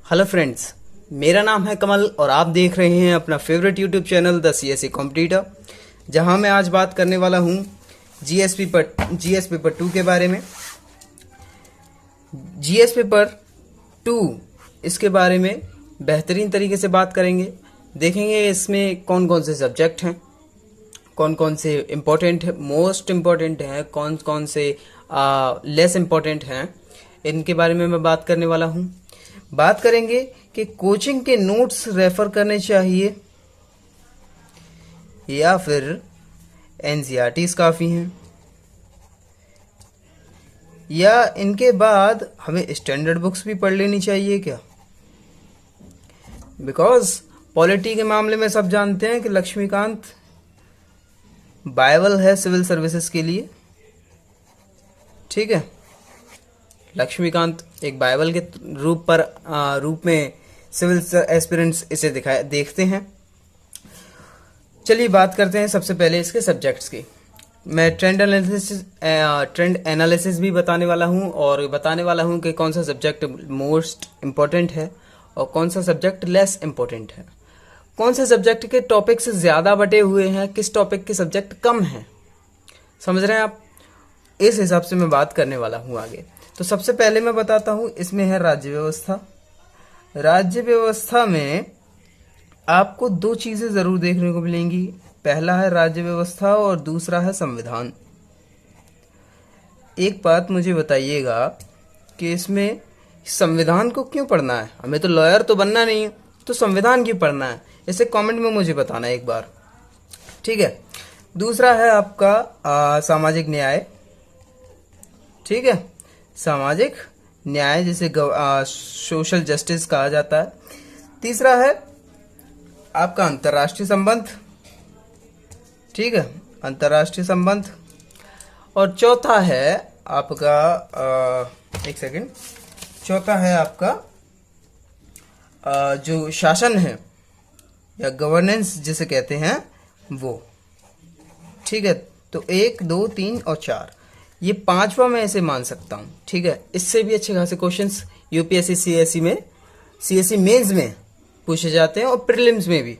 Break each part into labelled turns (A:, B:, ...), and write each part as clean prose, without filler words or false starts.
A: Hello friends, मेरा नाम है कमल और आप देख रहे हैं अपना favourite YouTube channel the CSE competitor, जहां मैं आज बात करने वाला हूं जीएस पेपर 2 के बारे में। जीएस पेपर 2 इसके बारे में बेहतरीन तरीके से बात करेंगे। देखेंगे इसमें कौन कौन से सब्जेक्ट हैं, कौन कौन से इम्पोर्टेंट है, मोस्ट इम्पोर्टेंट हैं, कौन कौन से लेस इम्पोर्टेंट हैं, इनके बारे में मैं बात करने वाला हूं। बात करेंगे कि कोचिंग के नोट्स रेफर करने चाहिए या फिर एनसीईआरटीज काफ़ी हैं, या इनके बाद हमें स्टैंडर्ड बुक्स भी पढ़ लेनी चाहिए क्या। बिकॉज पॉलिटी के मामले में सब जानते हैं कि लक्ष्मीकांत बाइबल है सिविल सर्विसेज के लिए। ठीक है, लक्ष्मीकांत एक बाइबल के रूप में सिविल एस्पिरेंट्स इसे देखते हैं। चलिए बात करते हैं सबसे पहले इसके सब्जेक्ट्स की। मैं ट्रेंड एनालिसिस भी बताने वाला हूं और बताने वाला हूं कि कौन सा सब्जेक्ट मोस्ट इम्पोर्टेंट है और कौन सा सब्जेक्ट लेस इम्पोर्टेंट है, कौन से सब्जेक्ट के टॉपिक से ज़्यादा बटे हुए हैं, किस टॉपिक के सब्जेक्ट कम हैं। समझ रहे हैं आप? इस हिसाब से मैं बात करने वाला हूं आगे। तो सबसे पहले मैं बताता हूं, इसमें है राज्य व्यवस्था। राज्य व्यवस्था में आपको दो चीजें जरूर देखने को मिलेंगी। पहला है राज्य व्यवस्था और दूसरा है संविधान। एक बात मुझे बताइएगा कि इसमें संविधान को क्यों पढ़ना है? हमें तो लॉयर तो बनना नहीं है, तो संविधान क्यों पढ़ना है? इसे कमेंट में मुझे बताना एक बार। ठीक है। दूसरा है आपका सामाजिक न्याय। ठीक है, सामाजिक न्याय जिसे सोशल जस्टिस कहा जाता है। तीसरा है आपका अंतर्राष्ट्रीय संबंध। ठीक है, अंतर्राष्ट्रीय संबंध। और चौथा है आपका एक सेकंड, चौथा है आपका जो शासन है या गवर्नेंस जिसे कहते हैं वो। ठीक है, तो 1, 2, 3 और 4, ये पांचवा मैं इसे मान सकता हूं। ठीक है, इससे भी अच्छे खासे क्वेश्चंस यूपीएससी सीएसई मेंस में पूछे जाते हैं और प्रीलिम्स में भी,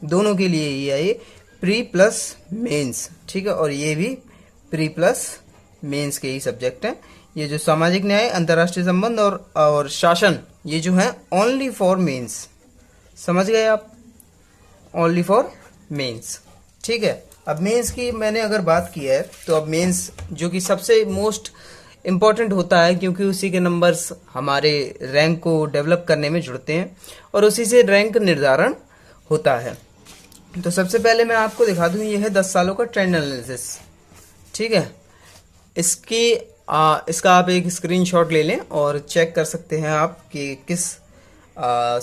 A: दोनों के लिए ये प्री प्लस मेंस। ठीक है, और ये भी प्री प्लस मेंस के ही सब्जेक्ट हैं। ये जो सामाजिक न्याय, अंतर्राष्ट्रीय संबंध और शासन, ये जो है ओनली फॉर मेंस। समझ गए आप? Only for mens. ठीक है, अब मेंस की मैंने अगर बात की है तो अब मेंस जो कि सबसे मोस्ट इम्पॉर्टेंट होता है, क्योंकि उसी के नंबर्स हमारे रैंक को डेवलप करने में जुड़ते हैं और उसी से रैंक निर्धारण होता है। तो सबसे पहले मैं आपको दिखा दूं, ये है 10 सालों का ट्रेंड एनालिसिस। ठीक है, इसका आप एक स्क्रीनशॉट ले लें और चेक कर सकते हैं आप कि किस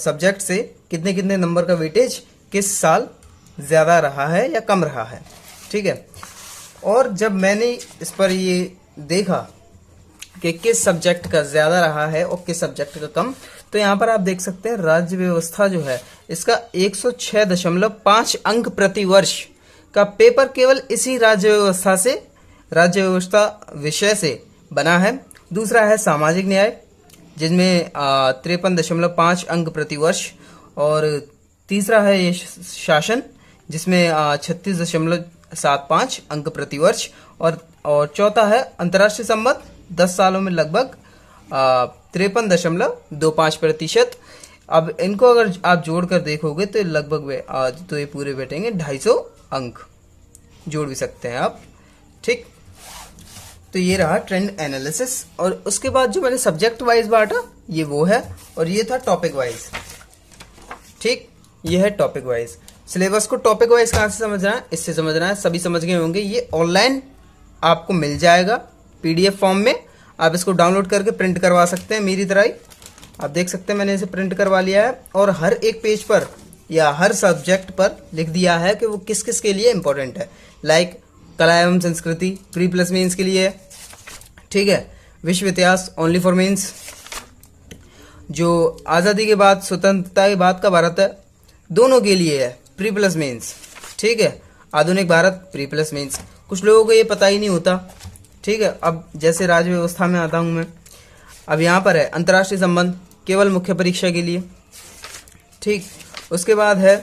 A: सब्जेक्ट से कितने कितने नंबर का वेटेज किस साल ज़्यादा रहा है या कम रहा है। ठीक है, और जब मैंने इस पर ये देखा कि किस सब्जेक्ट का ज़्यादा रहा है और किस सब्जेक्ट का कम, तो यहाँ पर आप देख सकते हैं राज्य व्यवस्था जो है इसका 106.5 अंक प्रति वर्ष का पेपर केवल इसी राज्य व्यवस्था विषय से बना है। दूसरा है सामाजिक न्याय जिसमें 53.5 अंक प्रति वर्ष, और तीसरा है ये शासन जिसमें 36.75 अंक प्रति वर्ष, और चौथा है अंतर्राष्ट्रीय संबंध 10 सालों में लगभग 53.25%। अब इनको अगर आप जोड़कर देखोगे तो लगभग तो ये पूरे बैठेंगे 250 अंक, जोड़ भी सकते हैं आप। ठीक, तो ये रहा ट्रेंड एनालिसिस। और उसके बाद जो मैंने सब्जेक्ट वाइज बांटा ये वो है, और ये था टॉपिक वाइज। ठीक, ये है टॉपिक वाइज। सिलेबस को टॉपिक वाइज कहाँ से समझना है? इससे समझना है, सभी समझ गए होंगे। ये ऑनलाइन आपको मिल जाएगा पीडीएफ फॉर्म में, आप इसको डाउनलोड करके प्रिंट करवा सकते हैं मेरी तरह ही। आप देख सकते हैं मैंने इसे प्रिंट करवा लिया है और हर एक पेज पर या हर सब्जेक्ट पर लिख दिया है कि वो किस किस के लिए इंपॉर्टेंट है। लाइक कला एवं संस्कृति प्री प्लस मेंस के लिए है। ठीक है, विश्व इतिहास ओनली फॉर मेंस। जो आज़ादी के बाद, स्वतंत्रता के बाद का भारत है, दोनों के लिए है प्री प्लस मेंस। ठीक है, आधुनिक भारत प्री प्लस मेंस। कुछ लोगों को ये पता ही नहीं होता। ठीक है, अब जैसे राज्य व्यवस्था में आता हूं मैं, अब यहाँ पर है अंतर्राष्ट्रीय संबंध, केवल मुख्य परीक्षा के लिए। ठीक, उसके बाद है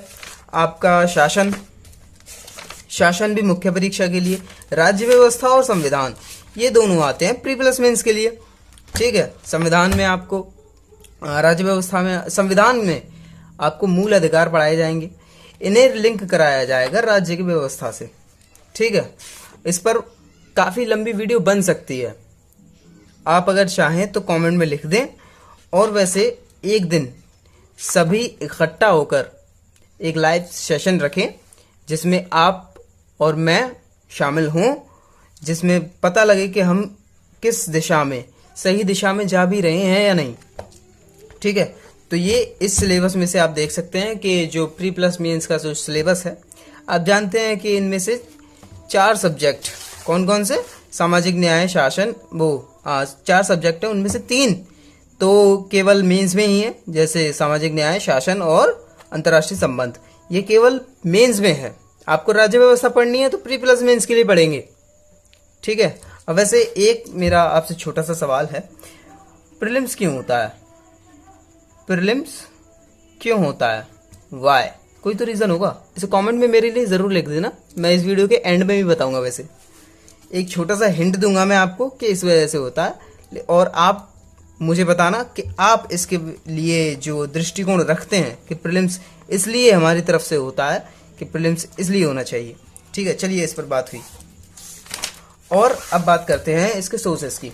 A: आपका शासन, शासन भी मुख्य परीक्षा के लिए। राज्य व्यवस्था और संविधान, ये दोनों आते हैं प्री प्लस मेंस के लिए। ठीक है, संविधान में आपको राज्य व्यवस्था में, संविधान में आपको मूल अधिकार पढ़ाए जाएंगे, इन्हें लिंक कराया जाएगा राज्य की व्यवस्था से। ठीक है, इस पर काफ़ी लंबी वीडियो बन सकती है, आप अगर चाहें तो कमेंट में लिख दें। और वैसे एक दिन सभी इकट्ठा होकर एक लाइव सेशन रखें जिसमें आप और मैं शामिल हों, जिसमें पता लगे कि हम किस दिशा में, सही दिशा में जा भी रहे हैं या नहीं। ठीक है, तो ये इस सिलेबस में से आप देख सकते हैं कि जो प्री प्लस मेंस का जो सिलेबस है, आप जानते हैं कि इनमें से 4 सब्जेक्ट कौन कौन से, सामाजिक न्याय, शासन, वो 4 सब्जेक्ट है, उनमें से 3 तो केवल मेंस में ही है, जैसे सामाजिक न्याय, शासन और अंतर्राष्ट्रीय संबंध, ये केवल मेंस में है। आपको राज्य व्यवस्था पढ़नी है तो प्री प्लस मेंस के लिए पढ़ेंगे। ठीक है, अब वैसे एक मेरा आपसे छोटा सा सवाल है, प्रीलिम्स क्यों होता है? प्रीलिम्स क्यों होता है? वाई? कोई तो रीज़न होगा, इसे कमेंट में मेरे लिए ज़रूर लिख देना, मैं इस वीडियो के एंड में भी बताऊंगा। वैसे एक छोटा सा हिंट दूंगा मैं आपको कि इस वजह से होता है, और आप मुझे बताना कि आप इसके लिए जो दृष्टिकोण रखते हैं कि प्रीलिम्स इसलिए हमारी तरफ से होता है, कि प्रीलिम्स इसलिए होना चाहिए। ठीक है, चलिए इस पर बात हुई, और अब बात करते हैं इसके सोर्सेस की।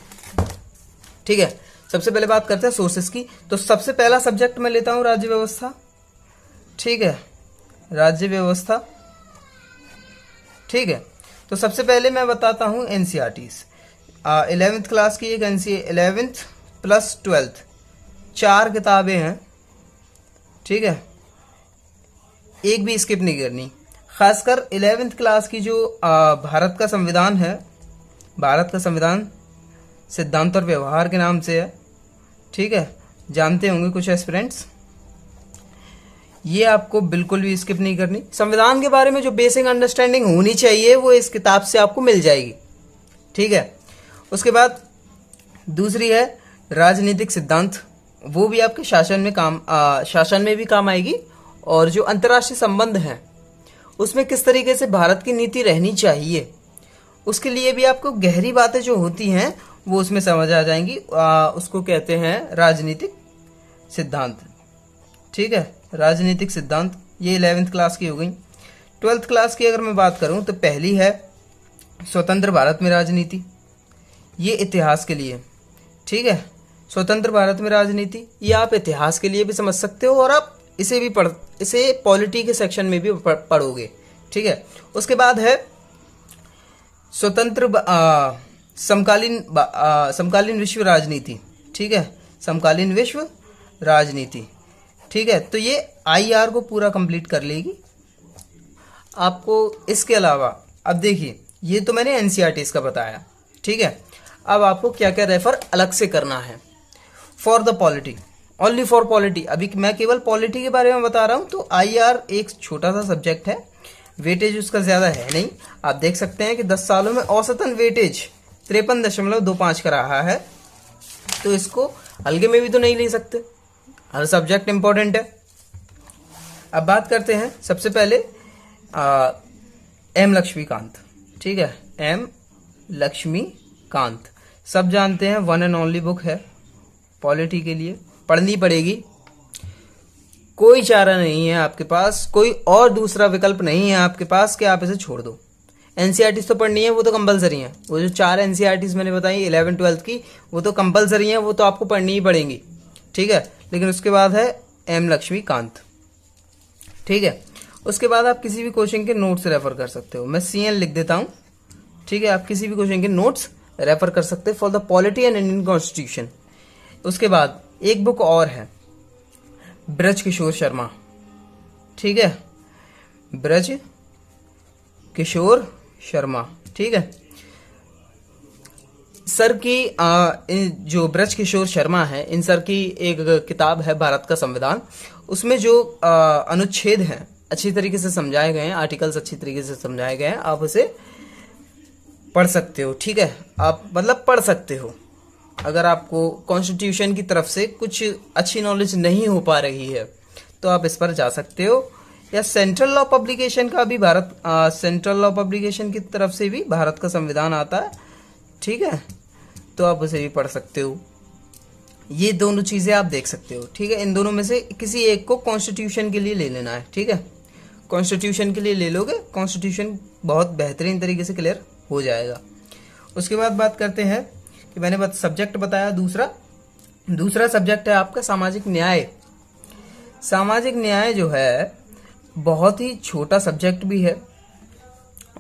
A: ठीक है, सबसे पहले बात करते हैं सोर्सेस की। तो सबसे पहला सब्जेक्ट मैं लेता हूं राज्य व्यवस्था। ठीक है, राज्य व्यवस्था। ठीक है, तो सबसे पहले मैं बताता हूं एनसीईआरटीज। 11th क्लास की एक 11th प्लस 12th 4 किताबें हैं। ठीक है, एक भी स्किप नहीं करनी। खासकर 11th क्लास की जो भारत का संविधान है, भारत का संविधान सिद्धांत और व्यवहार के नाम से है। ठीक है, जानते होंगे कुछ एस्पिरेंट्स, ये आपको बिल्कुल भी स्किप नहीं करनी। संविधान के बारे में जो बेसिक अंडरस्टैंडिंग होनी चाहिए वो इस किताब से आपको मिल जाएगी। ठीक है, उसके बाद दूसरी है राजनीतिक सिद्धांत, वो भी आपके शासन में भी काम आएगी। और जो अंतर्राष्ट्रीय संबंध हैं उसमें किस तरीके से भारत की नीति रहनी चाहिए, उसके लिए भी आपको गहरी बातें जो होती हैं वो उसमें समझ आ जाएंगी। उसको कहते हैं राजनीतिक सिद्धांत। ठीक है, राजनीतिक सिद्धांत, ये 11th क्लास की हो गई। 12th क्लास की अगर मैं बात करूं तो पहली है स्वतंत्र भारत में राजनीति, ये इतिहास के लिए। ठीक है, स्वतंत्र भारत में राजनीति, ये आप इतिहास के लिए भी समझ सकते हो, और आप इसे भी इसे पॉलिटी के सेक्शन में भी पढ़ोगे। ठीक है, उसके बाद है स्वतंत्र समकालीन विश्व राजनीति। ठीक है, समकालीन विश्व राजनीति। ठीक है, तो ये आईआर को पूरा कंप्लीट कर लेगी आपको। इसके अलावा अब देखिए, ये तो मैंने एनसीईआरटीज का बताया। ठीक है, अब आपको क्या क्या रेफर अलग से करना है for the polity, only for polity. अभी मैं केवल पॉलिटी के बारे में बता रहा हूं, तो आईआर एक छोटा सा सब्जेक्ट है, वेटेज उसका ज़्यादा है नहीं। आप देख सकते हैं कि 10 सालों में औसतन वेटेज 53.25 का रहा है, तो इसको हल्के में भी तो नहीं ले सकते, हर सब्जेक्ट इंपॉर्टेंट है। अब बात करते हैं सबसे पहले एम लक्ष्मीकांत। ठीक है, एम लक्ष्मीकांत सब जानते हैं, वन एंड ओनली बुक है, पॉलिटी के लिए पढ़नी पड़ेगी। कोई चारा नहीं है आपके पास, कोई और दूसरा विकल्प नहीं है आपके पास कि आप इसे छोड़ दो। एनसीईआरटीज तो पढ़नी है, वो तो कंपलसरी है। वो जो 4 एनसीईआरटीज मैंने बताई 11 12 की, वो तो कंपलसरी है, वो तो आपको पढ़नी ही पड़ेंगी। ठीक है, लेकिन उसके बाद है एम लक्ष्मीकांत। ठीक है, उसके बाद आप किसी भी क्वेश्चन के नोट्स रेफर कर सकते हो, मैं CN लिख देता हूँ। ठीक है, आप किसी भी क्वेश्चन के नोट्स रेफर कर सकते हो for the polity and Indian constitution. उसके बाद एक बुक और है, ब्रज किशोर शर्मा। ठीक है, ब्रज किशोर शर्मा। ठीक है, सर की जो ब्रज किशोर शर्मा है, इन सर की एक किताब है भारत का संविधान, उसमें जो अनुच्छेद हैं अच्छी तरीके से समझाए गए हैं, आर्टिकल्स अच्छी तरीके से समझाए गए हैं, आप उसे पढ़ सकते हो। ठीक है, आप मतलब पढ़ सकते हो। अगर आपको कॉन्स्टिट्यूशन की तरफ से कुछ अच्छी नॉलेज नहीं हो पा रही है तो आप इस पर जा सकते हो। या सेंट्रल लॉ पब्लिकेशन का भी सेंट्रल लॉ पब्लिकेशन की तरफ से भी भारत का संविधान आता है, ठीक है, तो आप उसे भी पढ़ सकते हो। ये दोनों चीज़ें आप देख सकते हो, ठीक है। इन दोनों में से किसी एक को कॉन्स्टिट्यूशन के लिए ले लेना है, ठीक है। कॉन्स्टिट्यूशन के लिए ले लोगे, कॉन्स्टिट्यूशन बहुत बेहतरीन तरीके से क्लियर हो जाएगा। उसके बाद बात करते हैं कि मैंने सब्जेक्ट बताया, दूसरा सब्जेक्ट है आपका सामाजिक न्याय। सामाजिक न्याय जो है बहुत ही छोटा सब्जेक्ट भी है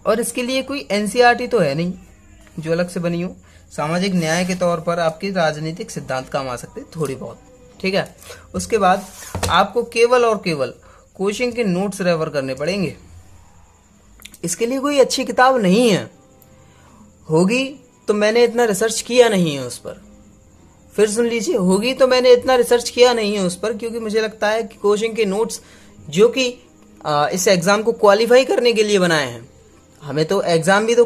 A: और इसके लिए कोई एनसीईआरटी तो है नहीं जो अलग से बनी हो। सामाजिक न्याय के तौर पर आपके राजनीतिक सिद्धांत काम आ सकते हैं थोड़ी बहुत, ठीक है। उसके बाद आपको केवल और केवल कोचिंग के नोट्स रेफर करने पड़ेंगे। इसके लिए कोई अच्छी किताब नहीं है, होगी तो मैंने इतना रिसर्च किया नहीं है उस पर। फिर सुन लीजिए, होगी तो मैंने इतना रिसर्च किया नहीं है उस पर, क्योंकि मुझे लगता है कि कोचिंग के नोट्स जो कि इस एग्जाम को क्वालिफाई करने के लिए बनाए हैं, हमें तो एग्जाम ही तो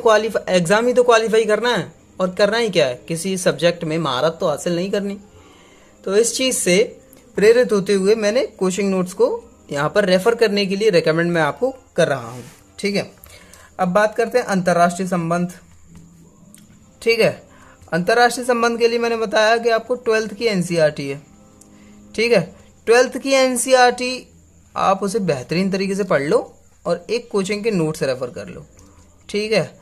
A: क्वालिफाई करना है, और करना ही क्या है, किसी सब्जेक्ट में महारत तो हासिल नहीं करनी। तो इस चीज़ से प्रेरित होते हुए मैंने कोचिंग नोट्स को यहाँ पर रेफर करने के लिए रेकमेंड मैं आपको कर रहा हूँ, ठीक है। अब बात करते हैं अंतर्राष्ट्रीय संबंध, ठीक है। अंतर्राष्ट्रीय संबंध के लिए मैंने बताया कि आपको 12th की एनसीईआरटी है, ठीक है। 12th की एनसीईआरटी आप उसे बेहतरीन तरीके से पढ़ लो और एक कोचिंग के नोट्स रेफर कर लो, ठीक है।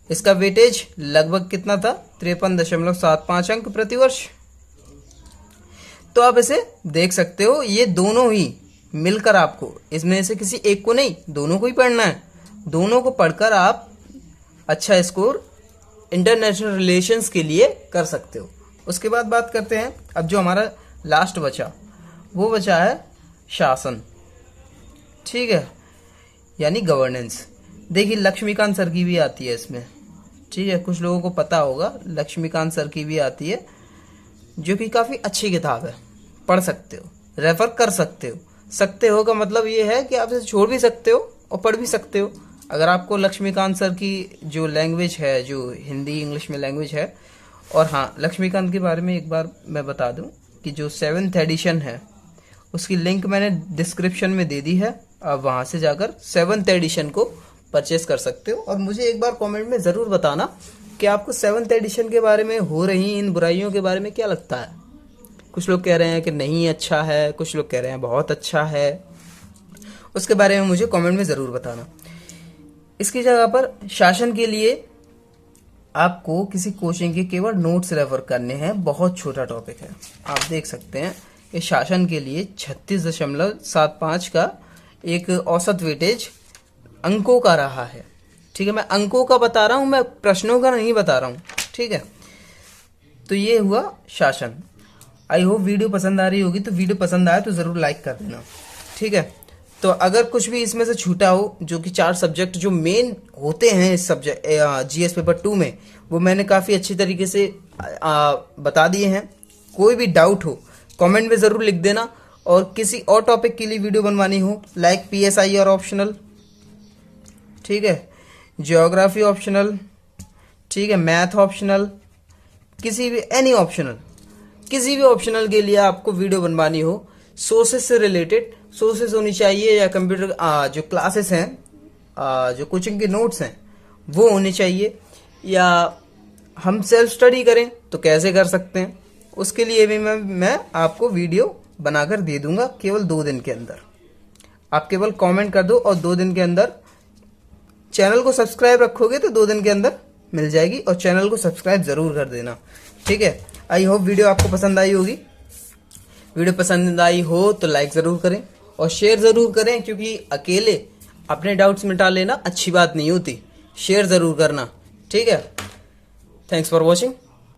A: इसका वेटेज लगभग कितना था, 53.75 अंक प्रति वर्ष। तो आप इसे देख सकते हो, ये दोनों ही मिलकर आपको, इसमें से किसी एक को नहीं, दोनों को ही पढ़ना है। दोनों को पढ़कर आप अच्छा स्कोर इंटरनेशनल रिलेशंस के लिए कर सकते हो। उसके बाद बात करते हैं, अब जो हमारा लास्ट बचा वो बचा है शासन, ठीक है, यानी गवर्नेंस। देखिए लक्ष्मीकांत सर की भी आती है इसमें, ठीक है, कुछ लोगों को पता होगा, लक्ष्मीकांत सर की भी आती है, जो कि काफ़ी अच्छी किताब है, पढ़ सकते हो, रेफर कर सकते हो का मतलब ये है कि आप इसे छोड़ भी सकते हो और पढ़ भी सकते हो। अगर आपको लक्ष्मीकांत सर की जो लैंग्वेज है, जो हिंदी इंग्लिश में लैंग्वेज है, और हाँ लक्ष्मीकांत के बारे में एक बार मैं बता दूं कि जो 7th एडिशन है उसकी लिंक मैंने डिस्क्रिप्शन में दे दी है, आप वहाँ से जाकर 7th एडिशन को परचेस कर सकते हो। और मुझे एक बार कमेंट में ज़रूर बताना कि आपको 7th एडिशन के बारे में हो रही इन बुराइयों के बारे में क्या लगता है। कुछ लोग कह रहे हैं कि नहीं अच्छा है, कुछ लोग कह रहे हैं बहुत अच्छा है, उसके बारे में मुझे कमेंट में ज़रूर बताना। इसकी जगह पर शासन के लिए आपको किसी कोचिंग के केवल नोट्स रेफर करने हैं, बहुत छोटा टॉपिक है, आप देख सकते हैं। इस शासन के लिए 36.75 का एक औसत वेटेज अंकों का रहा है, ठीक है। मैं अंकों का बता रहा हूँ, मैं प्रश्नों का नहीं बता रहा हूँ, ठीक है। तो ये हुआ शासन। आई होप वीडियो पसंद आ रही होगी, तो वीडियो पसंद आए तो ज़रूर लाइक कर देना, ठीक है। तो अगर कुछ भी इसमें से छूटा हो, जो कि 4 सब्जेक्ट जो मेन होते हैं इस सब्जेक्ट जीएस पेपर 2 में, वो मैंने काफ़ी अच्छी तरीके से बता दिए हैं। कोई भी डाउट हो कमेंट में ज़रूर लिख देना, और किसी और टॉपिक के लिए वीडियो बनवानी हो, लाइक PSI और ऑप्शनल, ठीक है, ज्योग्राफी ऑप्शनल, ठीक है, मैथ ऑप्शनल, किसी भी किसी भी ऑप्शनल के लिए आपको वीडियो बनवानी हो, सोर्सेज से रिलेटेड सोर्सेज होनी चाहिए, या कंप्यूटर जो क्लासेस हैं, जो कोचिंग के नोट्स हैं वो होने चाहिए, या हम सेल्फ स्टडी करें तो कैसे कर सकते हैं, उसके लिए भी मैं आपको वीडियो बनाकर दे दूंगा केवल 2 दिन के अंदर। आप केवल कमेंट कर दो और 2 दिन के अंदर चैनल को सब्सक्राइब रखोगे तो 2 दिन के अंदर मिल जाएगी, और चैनल को सब्सक्राइब ज़रूर कर देना, ठीक है। आई होप वीडियो आपको पसंद आई होगी। वीडियो पसंद आई हो तो लाइक ज़रूर करें और शेयर ज़रूर करें, क्योंकि अकेले अपने डाउट्स मिटा लेना अच्छी बात नहीं होती, शेयर ज़रूर करना, ठीक है। Thanks for watching.